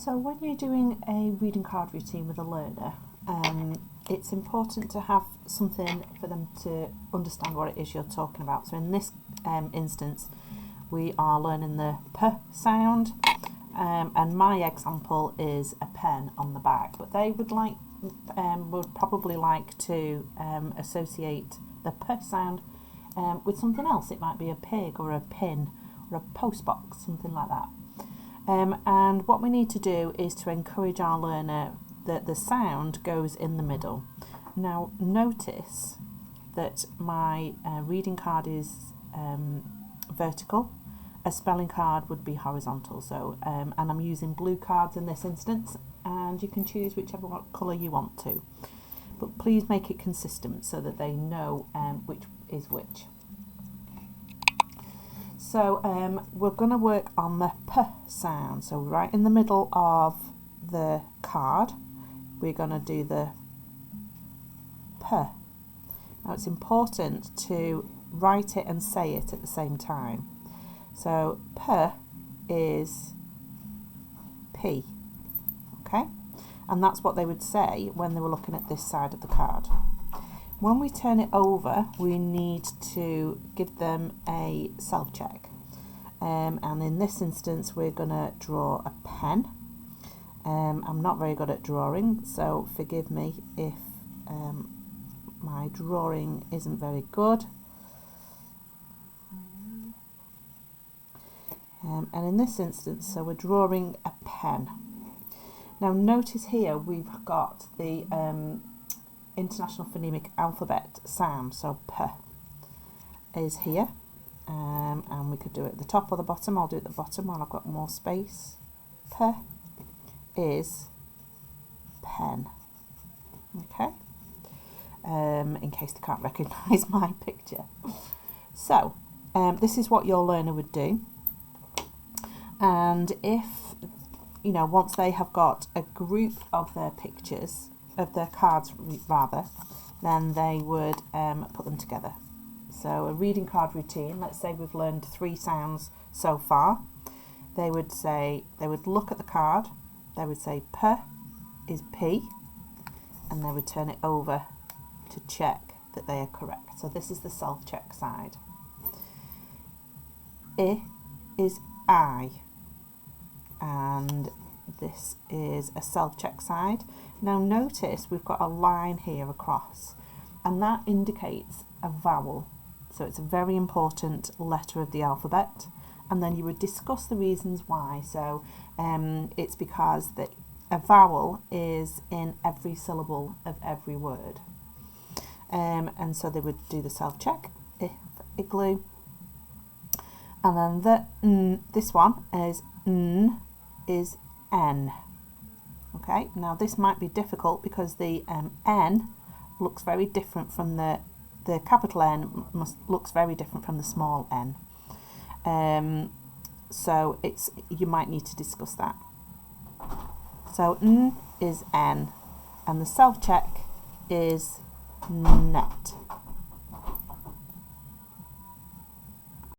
So when you're doing a reading card routine with a learner, it's important to have something for them to understand what it is you're talking about. So in this instance, we are learning the P sound, and my example is a pen on the back, but they would probably like to associate the P sound with something else. It might be a pig or a pin or a postbox, something like that. And what we need to do is to encourage our learner that the sound goes in the middle. Now notice that my reading card is vertical, a spelling card would be horizontal. So and I'm using blue cards in this instance, and you can choose whichever colour you want to, but please make it consistent so that they know which is which. So we're going to work on the P sound. So right in the middle of the card, we're going to do the P. Now it's important to write it and say it at the same time. So P is P, okay? And that's what they would say when they were looking at this side of the card. When we turn it over, we need to give them a self-check. And in this instance, we're going to draw a pen. I'm not very good at drawing, so forgive me if my drawing isn't very good. And in this instance, so we're drawing a pen. Now notice here we've got the International Phonemic Alphabet sound, so P is here, and we could do it at the top or the bottom. I'll do it at the bottom while I've got more space. P is pen, okay, in case they can't recognise my picture. So this is what your learner would do, and if, you know, once they have got a group of their pictures, of their cards rather, then they would put them together. So a reading card routine, let's say we've learned 3 sounds so far. They would look at the card, they would say P is P, and they would turn it over to check that they are correct. So this is the self-check side. I is I, and this is a self-check side. Now notice we've got a line here across, and that indicates a vowel. So it's a very important letter of the alphabet, and then you would discuss the reasons why. So it's because a vowel is in every syllable of every word. And so they would do the self-check, if, igloo. And then this one is N is N. Okay, now this might be difficult because the N looks very different from the capital N looks very different from the small n. So you might need to discuss that. So N is N, and the self-check is net.